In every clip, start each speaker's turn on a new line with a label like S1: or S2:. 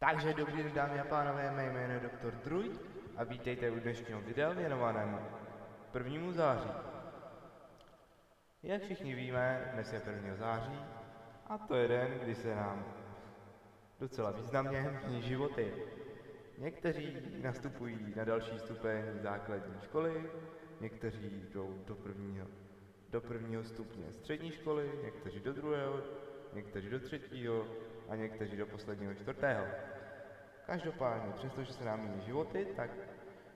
S1: Takže dobrý den, dámy a pánové, mé jméno je Dr. Druid a vítejte u dnešního videa věnovanému 1. září. Jak všichni víme, dnes je 1. září a to je den, kdy se nám docela významně mění životy. Někteří nastupují na další stupeň základní školy, někteří jdou do prvního stupně střední školy, někteří do druhého, někteří do třetího a někteří do posledního čtvrtého. Každopádně, přestože se nám mění životy, tak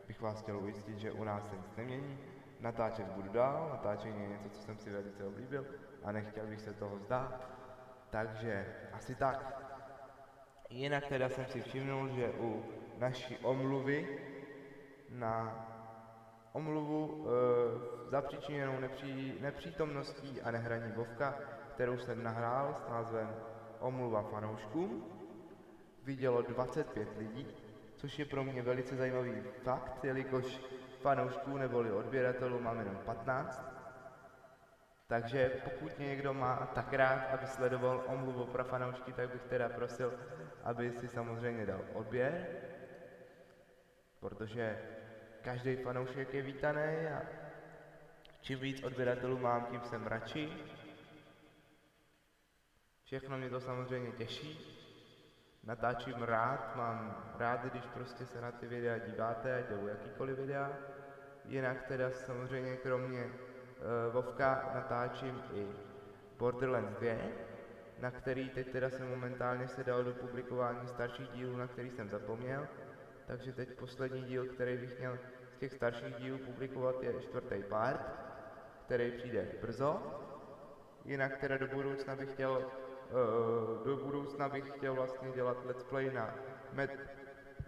S1: bych vás chtěl ujistit, že u nás se nic nemění. Natáčet budu dál, natáčení je něco, co jsem si velice oblíbil a nechtěl bych se toho vzdát. Takže asi tak. Jinak teda jsem si všimnul, že u naší omluvy na omluvu zapříčiněnou nepřítomností a nehraní Vovka, kterou jsem nahrál s názvem Omluva fanouškům, vidělo 25 lidí, což je pro mě velice zajímavý fakt, jelikož fanoušků neboli odběratelů mám jenom 15. Takže pokud mě někdo má tak rád, aby sledoval omluvu pro fanoušky, tak bych teda prosil, aby si samozřejmě dal odběr, protože každý fanoušek je vítaný a čím víc odběratelů mám, tím jsem radši. Všechno mě to samozřejmě těší. Natáčím rád, mám rád, když prostě se na ty videa díváte, ať jdou jakýkoliv videa. Jinak teda samozřejmě kromě Vovka natáčím i Borderlands 2, na který teď teda jsem momentálně se dal do publikování starších dílů, na který jsem zapomněl. Takže teď poslední díl, který bych měl z těch starších dílů publikovat, je 4. part, který přijde brzo. Jinak teda do budoucna bych chtěl vlastně dělat let's play na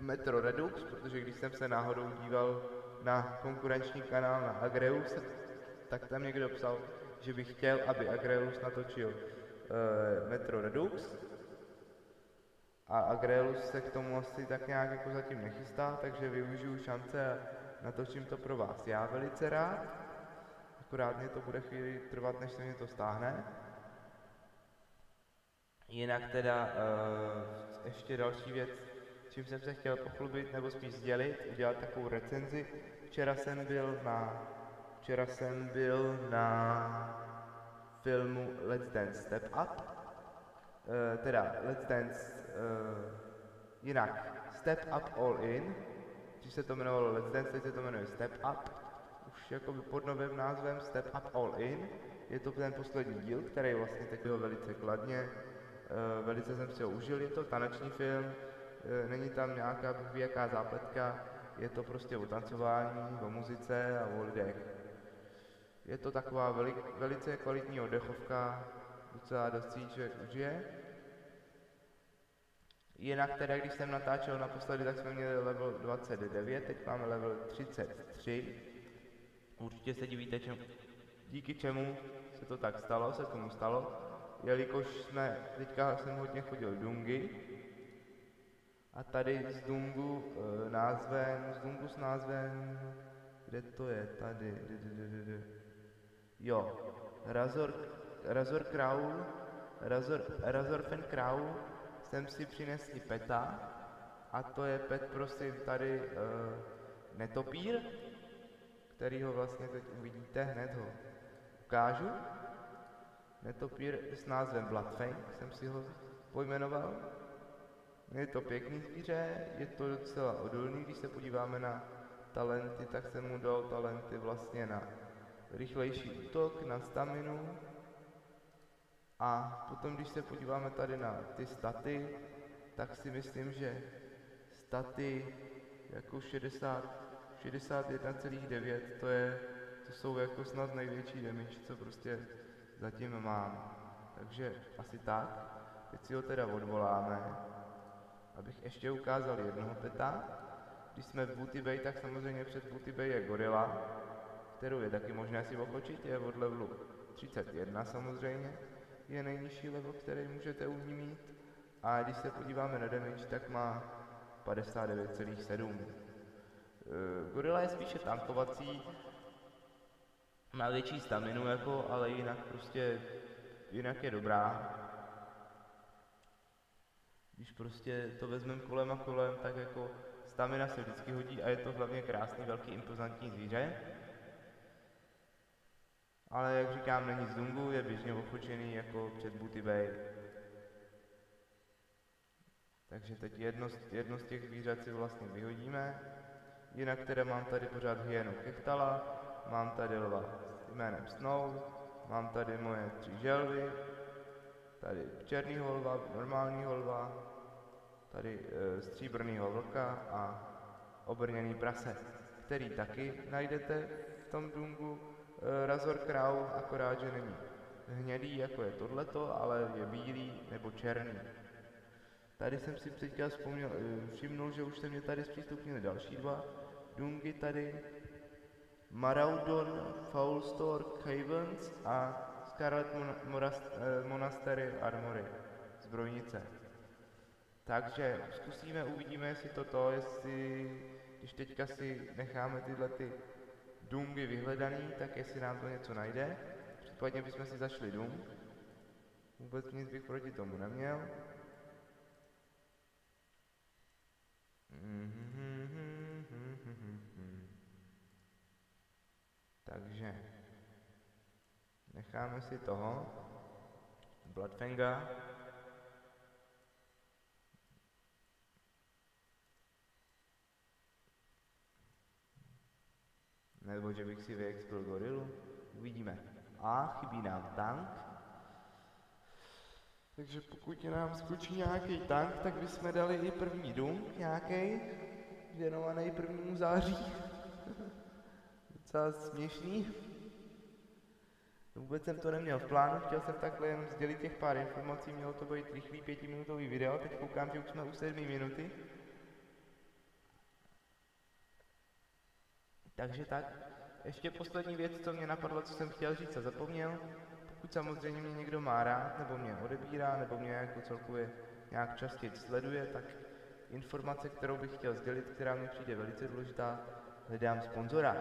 S1: Metro Redux, protože když jsem se náhodou díval na konkurenční kanál na Agreus, tak tam někdo psal, že by chtěl, aby Agreus natočil Metro Redux. A Agreus se k tomu asi tak nějak jako zatím nechystá, takže využiju šance a natočím to pro vás já velice rád. Akorát mě to bude chvíli trvat, než se mě to stáhne. Jinak teda ještě další věc, čím jsem se chtěl pochlubit, nebo spíš sdělit, udělat takovou recenzi. Včera jsem byl na filmu Let's Dance Step Up, Let's Dance, jinak Step Up All In, když se to jmenovalo Let's Dance, teď se to jmenuje Step Up, už jakoby pod novým názvem Step Up All In. Je to ten poslední díl, který vlastně teď byl velice kladně, velice jsem si ho užil, je to taneční film, není tam nějaká jaká zápletka, je to prostě o tancování, o muzice a o lidech. Je to taková velice kvalitní oddechovka, docela dost si člověk užije. Jinak teda, když jsem natáčel naposledy, tak jsme měli level 29, teď máme level 33. Určitě se divíte, díky čemu se to tak stalo, jelikož teďka jsem hodně chodil Dungy a tady z Dungu s názvem, kde to je, tady, jo, Razorfen Crowl jsem si přinesl i peta a to je pet, prosím, tady Netopír, kterýho vlastně teď uvidíte, hned ho ukážu. Netopír s názvem Bloodfang jsem si ho pojmenoval. Je to pěkný zvíře, je to docela odolný, když se podíváme na talenty, tak jsem mu dal talenty vlastně na rychlejší útok, na staminu. A potom, když se podíváme tady na ty staty, tak si myslím, že staty jako 61,9, to jsou jako snad největší damage, co prostě zatím mám. Takže asi tak. Teď si ho teda odvoláme, abych ještě ukázal jednoho peta. Když jsme v Booty Bay, tak samozřejmě před Booty Bay je gorila, kterou je taky možné si ochočit, je od levelu 31 samozřejmě. Je nejnižší level, který můžete u ní mít. A když se podíváme na damage, tak má 59,7. Gorila je spíše tankovací, má větší staminu jako, ale jinak je dobrá. když prostě to vezmeme kolem a kolem, tak jako stamina se vždycky hodí a je to hlavně krásný, velký, impozantní zvíře. Ale jak říkám, není z dungu, je běžně ofočený jako před Booty Bay. Takže teď jedno z těch zvířat si vlastně vyhodíme. Jinak teda mám tady pořád hyenu Chechtala, mám tady lva s jménem Snow, mám tady moje 3 želvy, tady černýho lva, normálního lva, tady stříbrnýho vlka a obrněný prase, který taky najdete v tom dungu. Razor Crow, akorát, že není hnědý, jako je tohleto, ale je bílý nebo černý. Tady jsem si teďka všimnul, že už se mě tady zpřístupnili další 2 dungy tady. Maraudon Foulstork Havens a Scarlet Monastery Armory, zbrojnice. Takže zkusíme, uvidíme, jestli když teďka si necháme tyhle dungy vyhledaný, tak jestli nám to něco najde. Případně bychom si zašli dung. Vůbec nic bych proti tomu neměl. Takže necháme si toho Bloodfanga. Nebo že bych si vyexpil gorilu. Uvidíme. A chybí nám tank. Takže pokud nám skočí nějaký tank, tak bychom dali i první dung nějaký, věnovaný 1. září. Docela směšný. Vůbec jsem to neměl v plánu, chtěl jsem takhle jen sdělit těch pár informací, mělo to být rychlý 5minutový video, teď koukám, že už jsme u 7 minuty. Takže tak, ještě poslední věc, co mě napadlo, co jsem chtěl říct a zapomněl. Pokud samozřejmě mě někdo má rád, nebo mě odebírá, nebo mě jako celkově nějak častěji sleduje, tak informace, kterou bych chtěl sdělit, která mi přijde velice důležitá, hledám sponzora.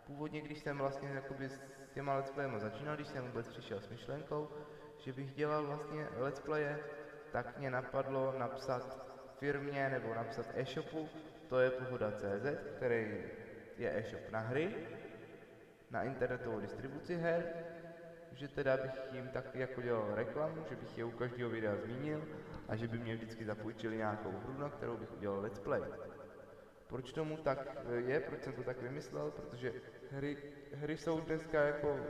S1: Původně, když jsem vlastně jakoby s těma let's playema začínal, když jsem vůbec přišel s myšlenkou, že bych dělal vlastně let's playe, tak mě napadlo napsat firmě nebo napsat e-shopu, to je Pohoda.cz, který je e-shop na hry, na internetovou distribuci her, že teda bych jim taky jako dělal reklamu, že bych je u každého videa zmínil a že by mě vždycky zapůjčili nějakou hru, na kterou bych udělal let's play. Proč tomu tak je, proč jsem to tak vymyslel, protože hry jsou dneska jako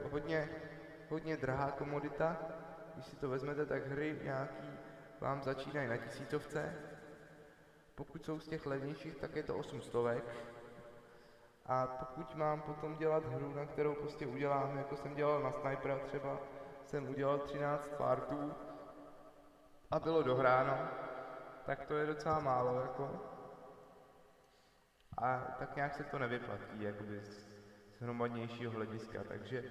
S1: hodně drahá komodita. Když si to vezmete, tak hry nějaký vám začínají na 1000. Pokud jsou z těch levnějších, tak je to 800. A pokud mám potom dělat hru, na kterou prostě udělám, jako jsem dělal na Snipera třeba, jsem udělal 13 partů a bylo dohráno, tak to je docela málo jako. A tak nějak se to nevyplatí, jakoby z hromadnějšího hlediska, takže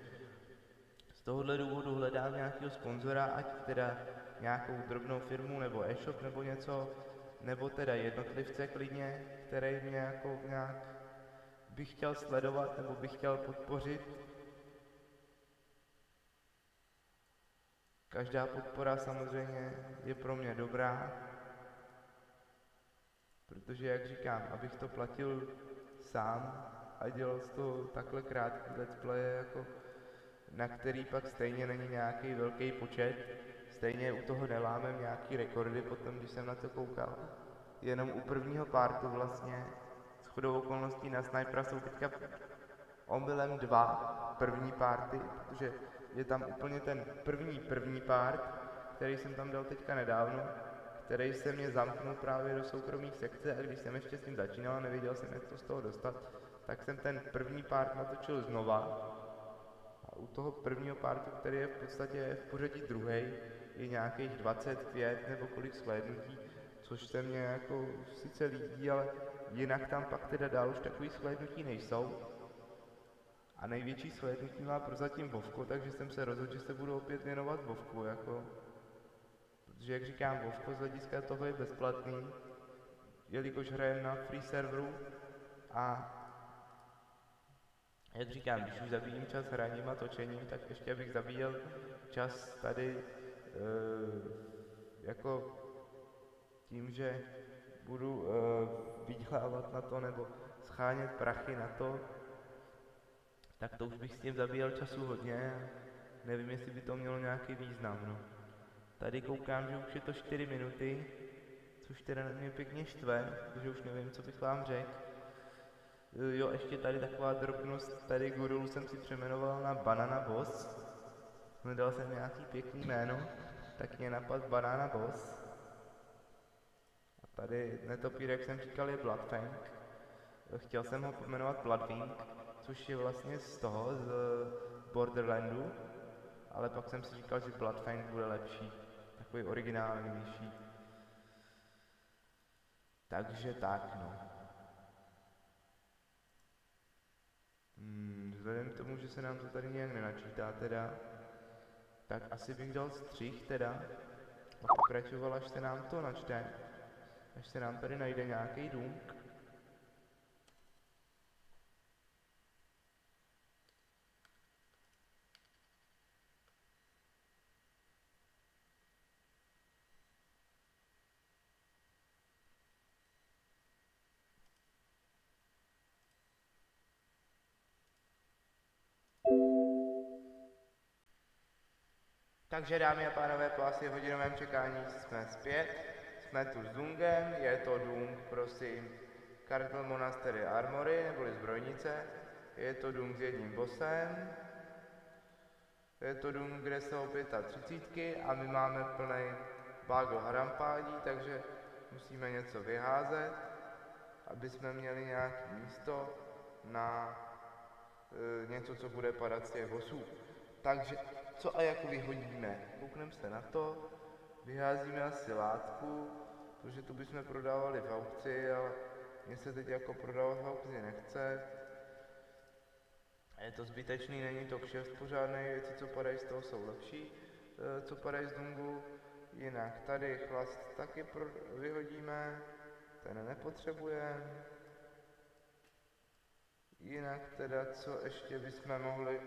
S1: z tohohle důvodu hledám nějakého sponzora, ať teda nějakou drobnou firmu nebo e-shop nebo něco, nebo teda jednotlivce klidně, který mě jako nějak bych chtěl sledovat nebo bych chtěl podpořit. Každá podpora samozřejmě je pro mě dobrá, protože jak říkám, abych to platil sám a dělal z toho takhle krátký let's play, jako na který pak stejně není nějaký velký počet, stejně u toho nelámem nějaký rekordy potom, když jsem na to koukal. Jenom u prvního partu vlastně, shodou okolností na Snipera jsou teďka omylem 2 první party, protože je tam úplně ten první part, který jsem tam dal teďka nedávno, který se mě zamknul právě do soukromých sekce a když jsem ještě s tím začínal a nevěděl jsem, jak to z toho dostat, tak jsem ten první part natočil znova. A u toho prvního partu, který je v podstatě v pořadí druhý, je nějakých 25 nebo kolik shlédnutí, což se mně jako sice líbí, ale jinak tam pak teda dál už takový shlédnutí nejsou. A největší shlédnutí má prozatím Vovko, takže jsem se rozhodl, že se budu opět věnovat Vovku, jako. Protože jak říkám, Vovko z hlediska toho je bezplatný, jelikož hrajeme na free serveru a jak říkám, když už zabíjím čas hraním a točením, tak ještě abych zabíjel čas tady jako tím, že budu vydělávat na to nebo schánět prachy na to, tak to už bych s tím zabíjel času hodně a nevím, jestli by to mělo nějaký význam, no. Tady koukám, že už je to 4 minuty, což teda mě pěkně štve, protože už nevím, co bych vám řekl. Jo, ještě tady taková drobnost, tady Gurulu jsem si přejmenoval na Banana Boss. Hledal jsem nějaký pěkný jméno, tak mě napadl Banana Boss. A tady netopír, jak jsem říkal, je Bloodfang. Chtěl jsem ho pojmenovat Bloodwing, což je vlastně z toho, z Borderlandu. Ale pak jsem si říkal, že Bloodfang bude lepší, takový originálnější. Takže tak, no. Vzhledem k tomu, že se nám to tady nějak nenačítá teda, tak asi bych dal střih teda a pokračoval, až se nám to načte, až se nám tady najde nějaký dům. Takže dámy a pánové, po asi hodinovém čekání jsme zpět, jsme tu s Dungem, je to Dung, prosím, Cartel Monastery Armory, neboli zbrojnice, je to Dung s jedním bossem, je to Dung, kde jsou 35 a my máme plný bagel harampádí, takže musíme něco vyházet, aby jsme měli nějaké místo na něco, co bude padat z těch bossů. Takže co a jak vyhodíme? Koukneme se na to, vyházíme asi látku, protože tu bychom prodávali v aukci, ale mně se teď jako prodávat v aukci nechce. Je to zbytečný, není to kšeft pořádný, věci, co padají z toho, jsou lepší, co padají z Dungu. Jinak tady chlast taky vyhodíme, ten nepotřebujeme. Jinak teda, co ještě bychom mohli,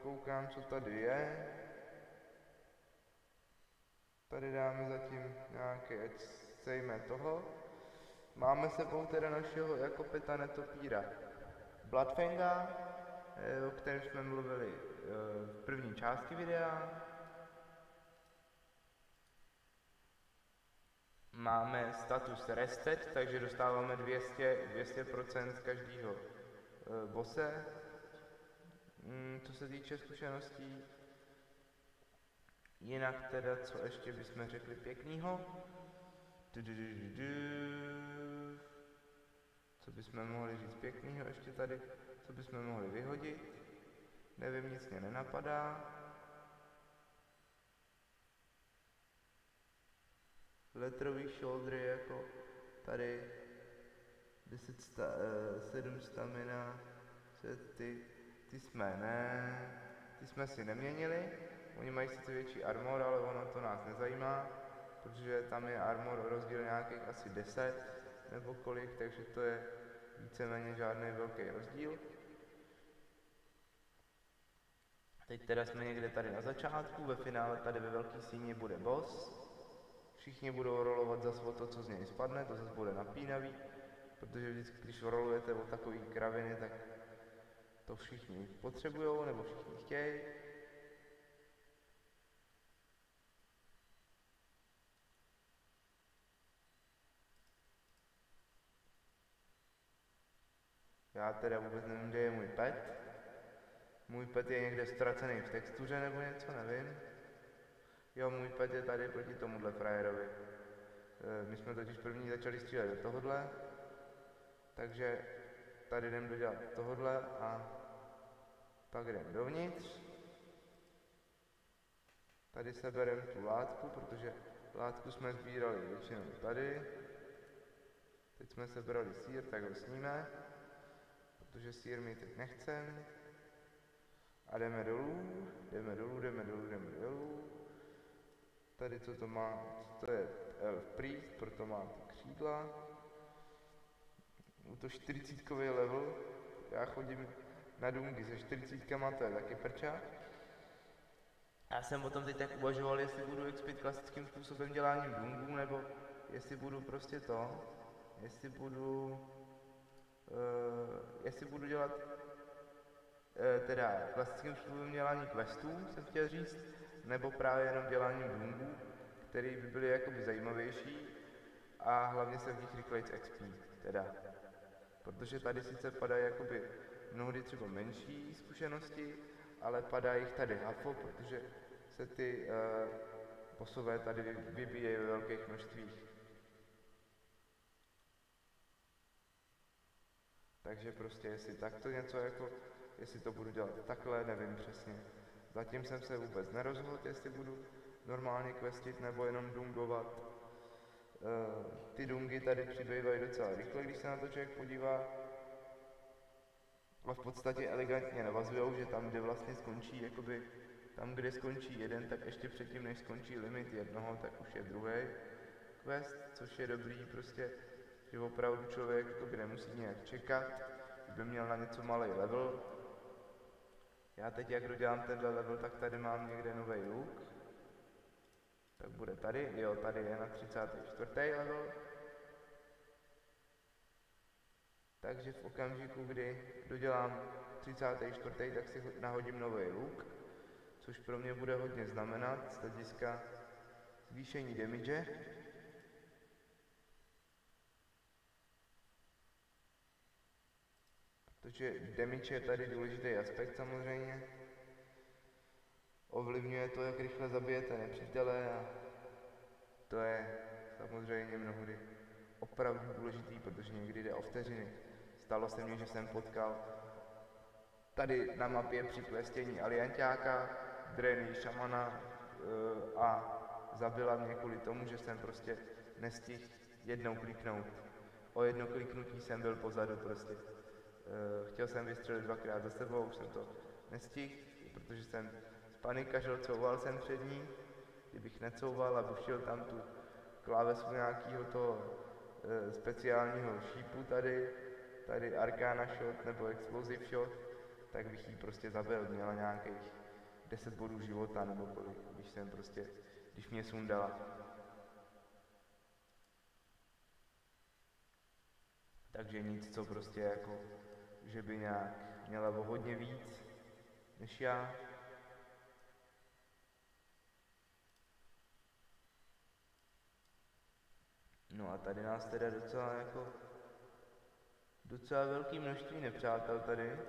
S1: koukám, co tady je. Tady dáme zatím nějaký, ať sejme toho. Máme sebou teda našeho jako peta netopíra Bloodfanga, o kterém jsme mluvili v první části videa. Máme status rested, takže dostáváme 200% z každého bose. Co se týče zkušeností, jinak teda, co ještě bychom řekli pěknýho. Co bychom mohli říct pěknýho ještě tady, co bychom mohli vyhodit. Nevím, nic mě nenapadá. Letrový shouldery jako tady 7 stamina, ty jsme si neměnili, oni mají sice větší armor, ale ono to nás nezajímá, protože tam je armor rozdíl nějakých asi 10 nebo kolik, takže to je víceméně žádný velký rozdíl. Teď teda jsme někde tady na začátku, ve finále tady ve velký síni bude boss. Všichni budou rolovat zase o to, co z něj spadne, to zase bude napínavý, protože vždycky, když rolujete o takový kraviny, tak to všichni potřebujou, nebo všichni chtějí. Já teda vůbec nevím, kde je můj pet. Můj pet je někde ztracený v textuře nebo něco, nevím. Jo, můj pet je tady proti tomuhle frajerovi. My jsme totiž první začali střílet do tohohle. Takže tady jdem dodělat tohohle a pak jdem dovnitř. Tady sebereme tu látku, protože látku jsme sbírali většinou tady. Teď jsme sebrali sýr, tak ho sníme, protože sýr my teď nechceme. A jdeme dolů, jdeme dolů. Tady co to má, to je Elf Priest, proto má ty křídla. Je to 40kový level, já chodím na dungy se 40kama, to je taky prča. Já jsem o tom teď tak uvažoval, jestli budu expit klasickým způsobem děláním dungů, nebo jestli budu prostě to, jestli budu dělat teda klasickým způsobem dělání questů, jsem chtěl říct, nebo právě jenom dělání dungů, které by byly jakoby zajímavější a hlavně se v nich rychlejc XP, teda. Protože tady sice padají jakoby mnohdy třeba menší zkušenosti, ale padá jich tady hafo, protože se ty bossové tady vybíjejí ve velkých množstvích. Takže prostě jestli takto něco jako, jestli to budu dělat takhle, nevím přesně. Zatím jsem se vůbec nerozhodl, jestli budu normálně questit nebo jenom dungovat. Ty dungy tady přibývají docela rychle, když se na to člověk podívá. A v podstatě elegantně navazujou, že tam, kde vlastně skončí, jakoby tam, kde skončí jeden, tak ještě předtím, než skončí limit jednoho, tak už je druhý quest, což je dobrý prostě, že opravdu člověk jakoby nemusí nějak čekat, by měl na něco malý level. Já teď, jak dodělám tenhle level, tak tady mám někde nový luk. Tak bude tady, jo, tady je na 34. level. Takže v okamžiku, kdy dodělám 34. tak si nahodím nový luk, což pro mě bude hodně znamenat z hlediska zvýšení damage. Protože damage je tady důležitý aspekt samozřejmě. Ovlivňuje to, jak rychle zabijete nepřítele a to je samozřejmě mnohdy opravdu důležitý, protože někdy jde o vteřiny. Stalo se mně, že jsem potkal tady na mapě při klestění alianťáka, dreny šamana a zabila mě kvůli tomu, že jsem prostě nestihl jednou kliknout. O jedno kliknutí jsem byl pozadu prostě. Chtěl jsem vystřelit dvakrát za sebou, už jsem to nestihl, protože jsem spanikařil, couval jsem před ní. Kdybych necouval a bušil tam tu klávesu nějakého toho speciálního šípu tady Arcana Shot nebo Explosive Shot, tak bych jí prostě zabil, měla nějakých 10 bodů života nebo kolik, když mě sundala. Takže nic, co prostě jako, že by nějak měla o hodně víc než já. No a tady nás teda docela velké množství nepřátel tady,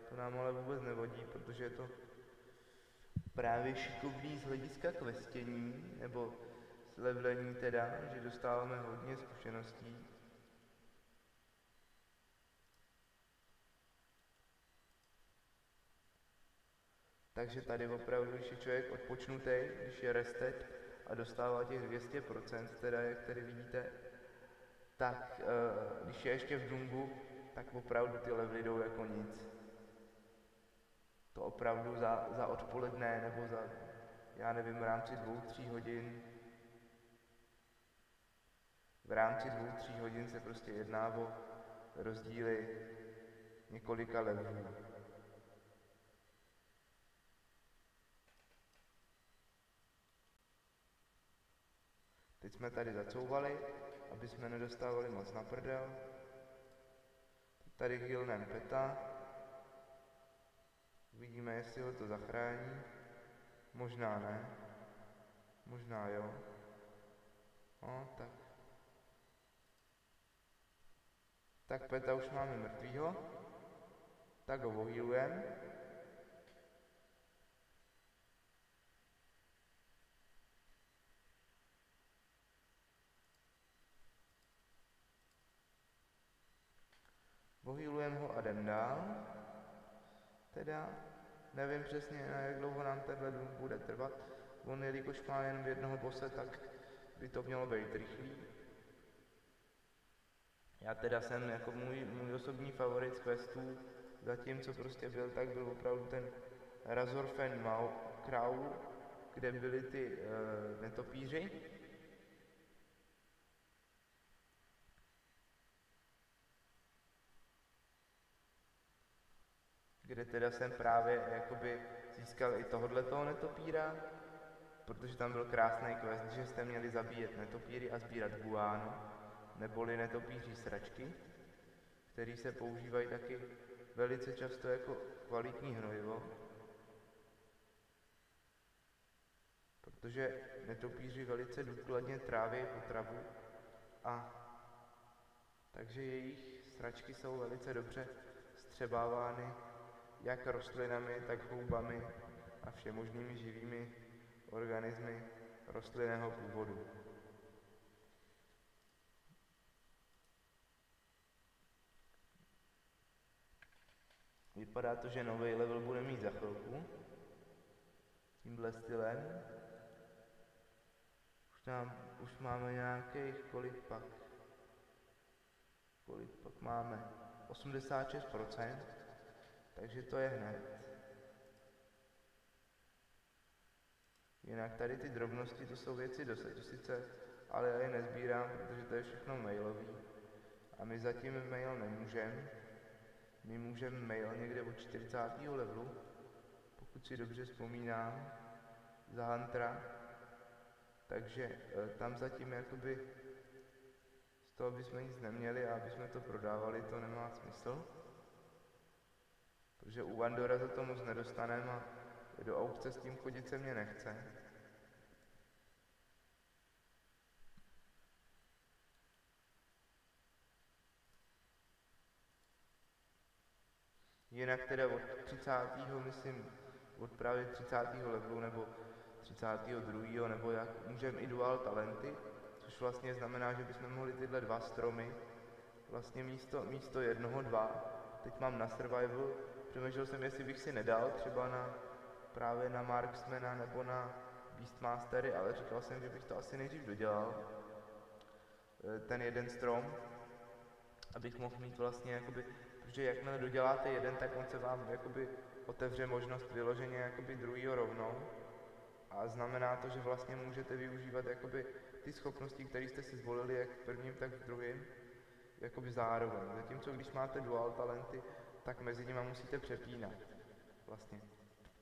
S1: to nám ale vůbec nevadí, protože je to právě šikovný z hlediska questění, nebo z levelení teda, že dostáváme hodně zkušeností. Takže tady opravdu, když je člověk odpočnutý, když je restet a dostává těch 200%, teda jak tady vidíte, tak když je ještě v dungu, tak opravdu ty levely jdou jako nic. To opravdu za odpoledne nebo za, já nevím, v rámci 2-3 hodin. V rámci 2-3 hodin se prostě jedná o rozdíly několika levelů. Teď jsme tady zacouvali, aby jsme nedostávali moc na prdel. Tady healnem peta. Uvidíme, jestli ho to zachrání. Možná ne. Možná jo. No, tak. Tak peta už máme mrtvýho. Tak ho ohýlujeme. Ohýlujeme ho a jdem dál. Teda, nevím přesně, na jak dlouho nám tenhle dům bude trvat. On, jelikož má jen jednoho bose, tak by to mělo být rychlý. Já teda jsem jako můj osobní favorit z questů, zatím co prostě byl, tak byl opravdu ten Razorfen Kraul, kde byly ty netopíři. Kde teda jsem právě jakoby získal i tohoto netopíra. protože tam byl krásný quest, že jste měli zabíjet netopíry a sbírat guano, neboli netopíří sračky, který se používají taky velice často jako kvalitní hnojivo, protože netopíři velice důkladně tráví potravu a takže jejich sračky jsou velice dobře střebávány jak rostlinami, tak houbami a všemožnými živými organismy rostlinného původu. Vypadá to, že nový level bude mít za chvilku. Tímhle stylem. Už máme nějakých, kolik pak máme? 86%, takže to je hned. Jinak tady ty drobnosti, to jsou věci do sice, ale já je nezbírám, protože to je všechno mailový. A my zatím mail nemůžeme. My můžeme mail někde od 40. levelu, pokud si dobře vzpomínám, za Huntera. Takže tam zatím jakoby z toho bychom nic neměli a aby jsme to prodávali, to nemá smysl. Protože u Andora za to moc nedostaneme a do aukce s tím chodit se mně nechce. Jinak teda od 30. myslím, od právě 30. levelu nebo 32. nebo jak můžeme i dual talenty, což vlastně znamená, že bychom mohli tyhle dva stromy, vlastně místo jednoho dva, teď mám na survival, přemýšlel jsem, jestli bych si nedal třeba právě na marksmana nebo na beastmastery, ale říkal jsem, že bych to asi nejdřív dodělal, ten jeden strom, abych mohl mít vlastně jakoby, protože jakmile doděláte jeden, tak on se vám jakoby otevře možnost vyloženě jakoby druhýho rovnou. A znamená to, že vlastně můžete využívat jakoby ty schopnosti, které jste si zvolili jak v prvním, tak v druhém, jakoby zároveň. Zatímco když máte dual talenty, tak mezi nimi musíte přepínat. Vlastně.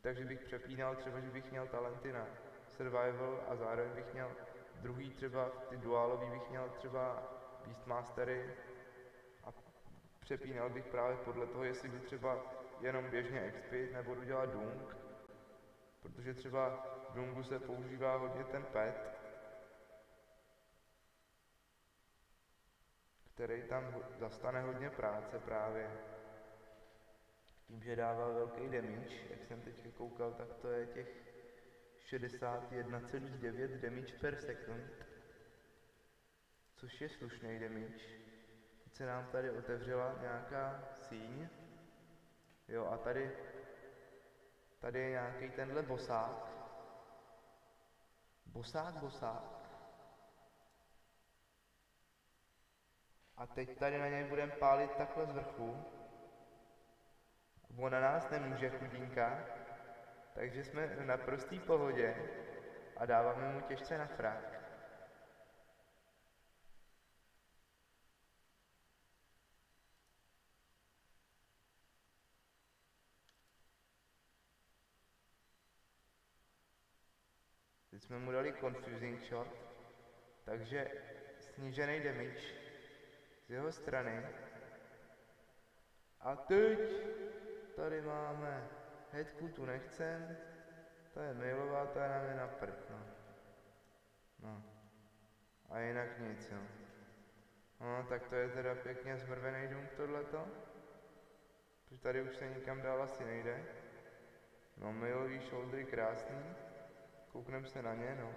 S1: Takže bych přepínal třeba, že bych měl talenty na survival a zároveň bych měl druhý třeba, ty dualový bych měl třeba beastmastery a přepínal bych právě podle toho, jestli jdu třeba jenom běžně expit nebo jdu dělat dung, protože třeba v dungu se používá hodně ten pet, který tam zastane hodně práce právě. Tím, že dává velký damage, jak jsem teď koukal, tak to je těch 61,9 damage per second, což je slušný damage. Teď se nám tady otevřela nějaká síň, jo, a tady je nějaký tenhle bosák. Bosák. A teď tady na něj budeme pálit takhle z vrchu. Ona nás nemůže, chudinka, takže jsme v naprostý pohodě a dáváme mu těžce na frak. Teď jsme mu dali confusing shot, takže snížený damage z jeho strany. A teď tady máme headku, tu nechcem, ta je mailová, ta nám je na prd, no. A jinak nic, jo. No, tak to je teda pěkně zmrvený dům tohleto. Protože tady už se nikam dál asi nejde. No, mailový shouldery krásný. Koukneme se na ně, no.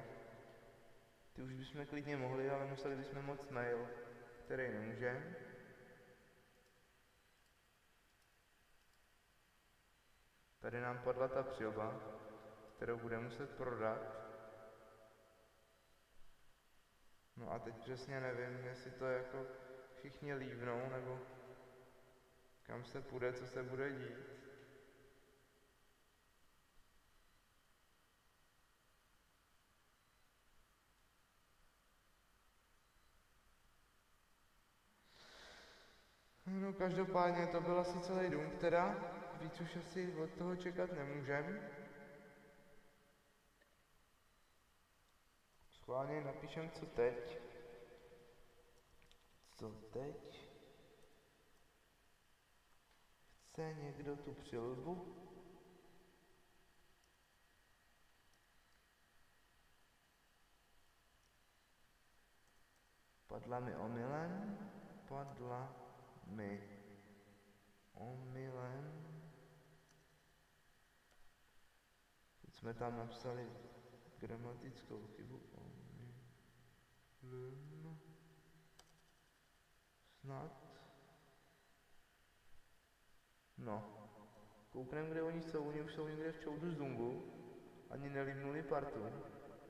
S1: Ty už bychom klidně mohli, ale museli bychom moc mail, který nemůžeme. Tady nám padla ta přilba, kterou budeme muset prodat. No a teď přesně nevím, jestli to jako všichni lívnou, nebo kam se půjde, co se bude dít. No každopádně to byl asi celý dům teda, víc už asi od toho čekat nemůžem. schválně napíšem, co teď. Co teď? Chce někdo tu přilbu? Padla mi omylem. Teď jsme tam napsali gramatickou chybu. Omylem. Snad. No. Kouknem, kde oni jsou. Oni už jsou někde v Čoudu z Dungu. Ani nelíbnuli partu.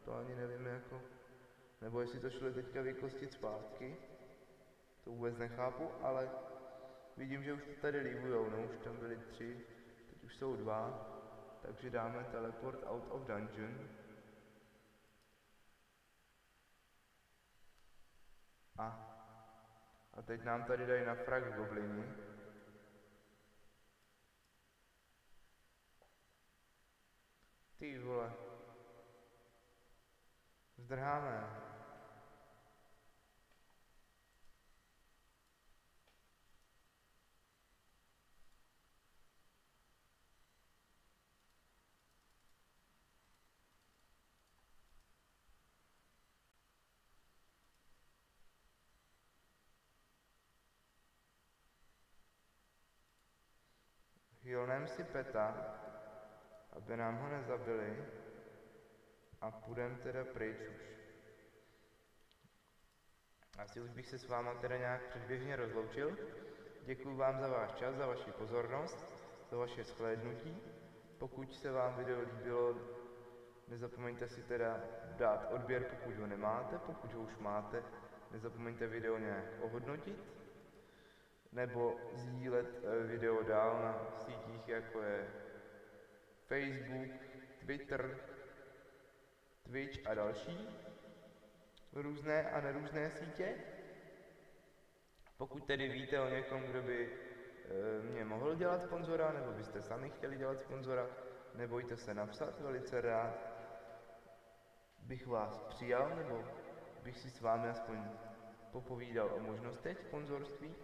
S1: To ani nevíme jako. Nebo jestli to šlo teďka vykostit zpátky. To vůbec nechápu, ale vidím, že už to tady líbujou, no, už tam byli 3, teď už jsou 2, takže dáme teleport out of dungeon. A teď nám tady dají na frak goblini. Ty vole. Zdrháme. Hilnem si peta, aby nám ho nezabili, a půjdem teda pryč už. Asi už bych se s váma teda nějak předběžně rozloučil. Děkuji vám za váš čas, za vaši pozornost, za vaše shlédnutí. Pokud se vám video líbilo, nezapomeňte si teda dát odběr, pokud ho nemáte. Pokud ho už máte, nezapomeňte video nějak ohodnotit, nebo sdílet video dál na sítích, jako je Facebook, Twitter, Twitch a další různé a nerůzné sítě. Pokud tedy víte o někom, kdo by mě mohl dělat sponzora, nebo byste sami chtěli dělat sponzora, nebojte se napsat, velice rád bych vás přijal, nebo bych si s vámi aspoň popovídal o možnostech sponzorství.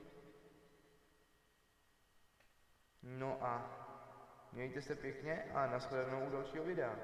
S1: No a mějte se pěkně a nashledanou u dalšího videa.